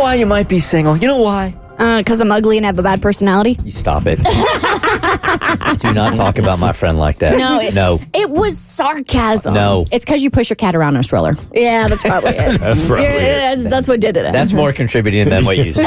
why you might be single? You know why? Because I'm ugly and have a bad personality. You stop it. Do not talk about my friend like that. No. It was sarcasm. No. It's because you push your cat around in a stroller. Yeah, that's probably it. That's probably it. That's what did it. That's more contributing than what you said.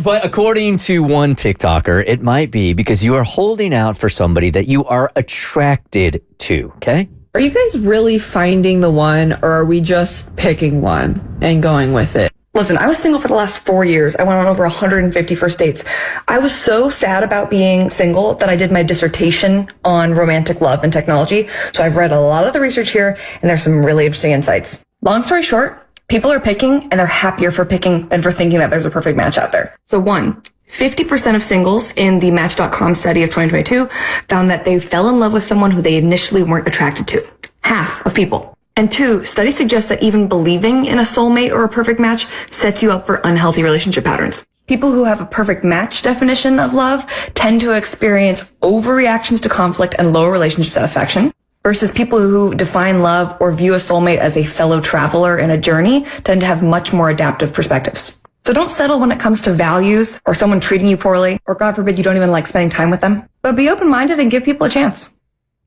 But according to one TikToker, it might be because you are holding out for somebody that you are attracted to, okay? Are you guys really finding the one, or are we just picking one and going with it? Listen, I was single for the last 4 years. I went on over 150 first dates. I was so sad about being single that I did my dissertation on romantic love and technology. So I've read a lot of the research here, and there's some really interesting insights. Long story short, people are picking, and they're happier for picking than for thinking that there's a perfect match out there. So 50% of singles in the Match.com study of 2022 found that they fell in love with someone who they initially weren't attracted to. Half of people. And 2, studies suggest that even believing in a soulmate or a perfect match sets you up for unhealthy relationship patterns. People who have a perfect match definition of love tend to experience overreactions to conflict and lower relationship satisfaction, versus people who define love or view a soulmate as a fellow traveler in a journey tend to have much more adaptive perspectives. So don't settle when it comes to values or someone treating you poorly, or God forbid you don't even like spending time with them, but be open-minded and give people a chance.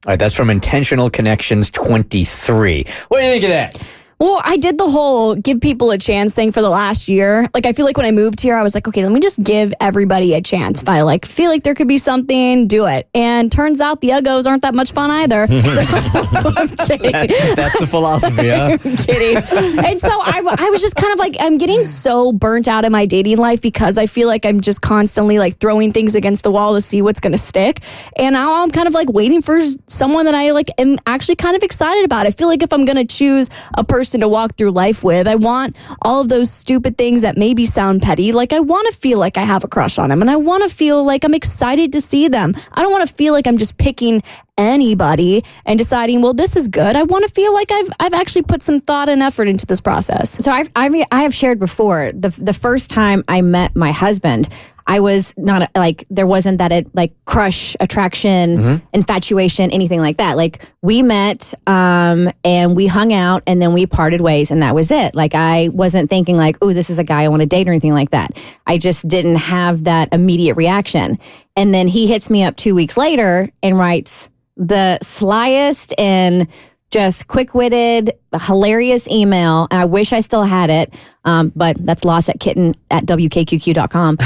All right, that's from Intentional Connections 23. What do you think of that? Well, I did the whole give people a chance thing for the last year. Like, I feel like when I moved here, I was like, okay, let me just give everybody a chance. If I feel like there could be something, do it. And turns out the uggos aren't that much fun either. So, I'm kidding. That's the philosophy, huh? I'm kidding. And so I was just kind of like, I'm getting so burnt out in my dating life because I feel like I'm just constantly throwing things against the wall to see what's going to stick. And now I'm kind of waiting for someone that I am actually kind of excited about. I feel like if I'm going to choose a person to walk through life with, I want all of those stupid things that maybe sound petty. I want to feel like I have a crush on them, and I want to feel like I'm excited to see them. I don't want to feel like I'm just picking anybody and deciding, well, this is good. I want to feel like I've actually put some thought and effort into this process. So I have shared before, the first time I met my husband, I was not there wasn't that crush, attraction, infatuation, anything like that. We met and we hung out and then we parted ways and that was it. I wasn't thinking oh, this is a guy I want to date or anything like that. I just didn't have that immediate reaction. And then he hits me up 2 weeks later and writes the slyest and just quick-witted, hilarious email, and I wish I still had it, but that's lost at kitten@wkqq.com.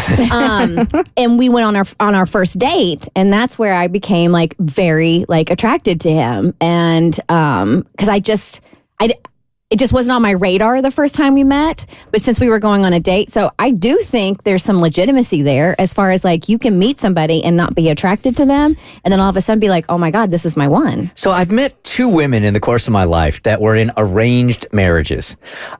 And we went on our first date, and that's where I became very attracted to him, and because it just wasn't on my radar the first time we met, but since we were going on a date, so I do think there's some legitimacy there as far as you can meet somebody and not be attracted to them, and then all of a sudden be like, oh my God, this is my one. So I've met 2 women in the course of my life that were in arranged marriages.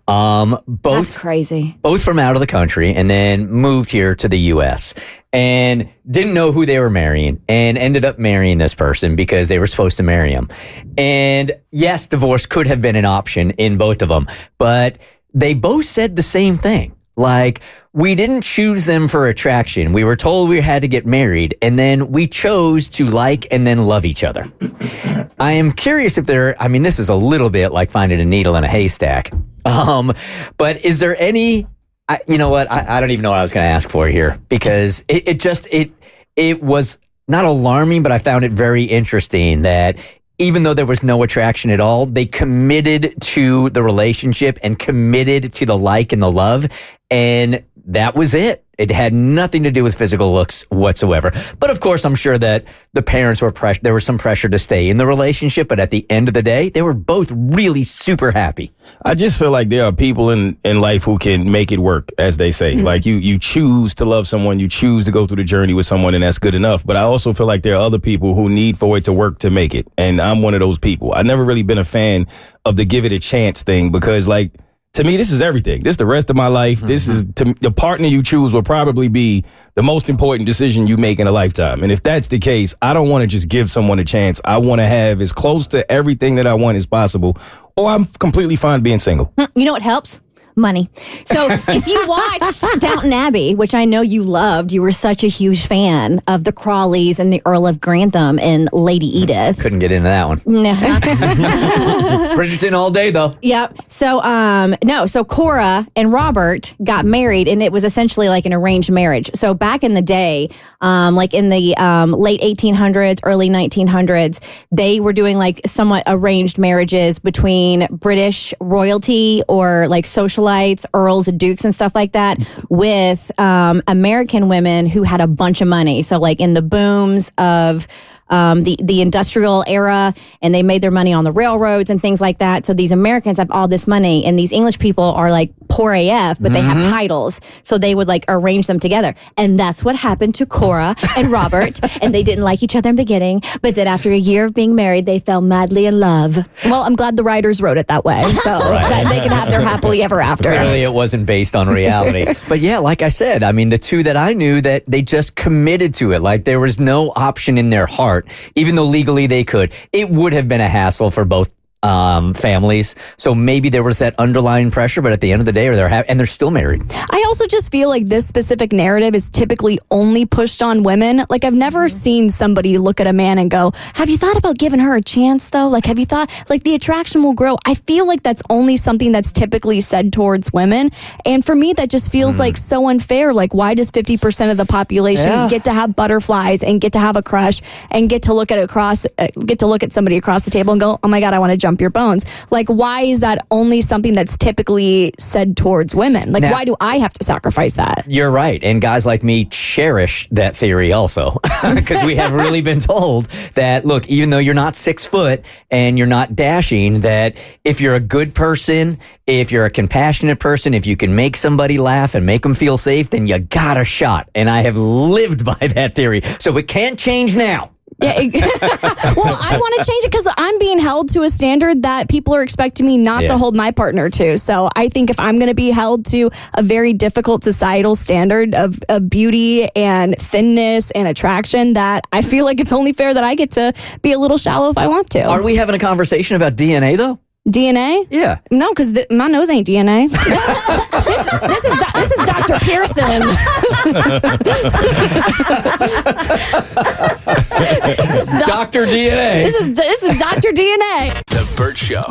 That's crazy. Both from out of the country and then moved here to the U.S. and didn't know who they were marrying and ended up marrying this person because they were supposed to marry him. And yes, divorce could have been an option in both of them, but they both said the same thing. We didn't choose them for attraction. We were told we had to get married, and then we chose to like and then love each other. I am curious if this is a little bit like finding a needle in a haystack. But is there any... you know what? I don't even know what I was going to ask for here, because it was not alarming, but I found it very interesting that even though there was no attraction at all, they committed to the relationship and committed to the like and the love, and that was it. It had nothing to do with physical looks whatsoever. But of course, I'm sure that the parents were there was some pressure to stay in the relationship, but at the end of the day, they were both really super happy. I just feel like there are people in life who can make it work, as they say. You choose to love someone, you choose to go through the journey with someone, and that's good enough. But I also feel like there are other people who need for it to work to make it. And I'm one of those people. I've never really been a fan of the give it a chance thing, because to me, this is everything. This is the rest of my life. This is the partner you choose will probably be the most important decision you make in a lifetime. And if that's the case, I don't want to just give someone a chance. I want to have as close to everything that I want as possible, or I'm completely fine being single. You know what helps? Money. So if you watched Downton Abbey, which I know you loved, you were such a huge fan of the Crawleys and the Earl of Grantham and Lady Edith. Couldn't get into that one. Bridgerton all day, though. Yep. So, so Cora and Robert got married, and it was essentially like an arranged marriage. So back in the day, like in the late 1800s, early 1900s, they were doing like somewhat arranged marriages between British royalty or like socialites, earls, dukes, and stuff like that with American women who had a bunch of money. So like in the booms of the industrial era, and they made their money on the railroads and things like that. So these Americans have all this money, and these English people are like poor AF, but they have titles. So they would like arrange them together. And that's what happened to Cora and Robert. And they didn't like each other in the beginning, but then after a year of being married, they fell madly in love. Well, I'm glad the writers wrote it that way, so that they can have their happily ever after. Clearly, it wasn't based on reality. But yeah, like I said, I mean, the two that I knew, that they just committed to it. Like there was no option in their heart. Even though legally they could, it would have been a hassle for both families. So maybe there was that underlying pressure, but at the end of the day, they're still married. I also just feel like this specific narrative is typically only pushed on women. Like I've never seen somebody look at a man and go, have you thought about giving her a chance though? Like, have you thought, like the attraction will grow? I feel like that's only something that's typically said towards women. And for me, that just feels like so unfair. Like why does 50% of the population get to have butterflies and get to have a crush and get to look at somebody across the table and go, oh my God, I want to jump your bones. Like, why is that only something that's typically said towards women? Like, why do I have to sacrifice that? You're right. And guys like me cherish that theory also, because we have really been told that, look, even though you're not 6 foot and you're not dashing, that if you're a good person, if you're a compassionate person, if you can make somebody laugh and make them feel safe, then you got a shot. And I have lived by that theory. So it can't change now. Yeah. Well, I want to change it because I'm being held to a standard that people are expecting me not to hold my partner to. So I think if I'm going to be held to a very difficult societal standard of beauty and thinness and attraction, that I feel like it's only fair that I get to be a little shallow if I want to. Are we having a conversation about DNA though? DNA? Yeah. No, because my nose ain't DNA. This is Dr. Pearson. Dr. DNA. This is Dr. DNA. The Bert Show.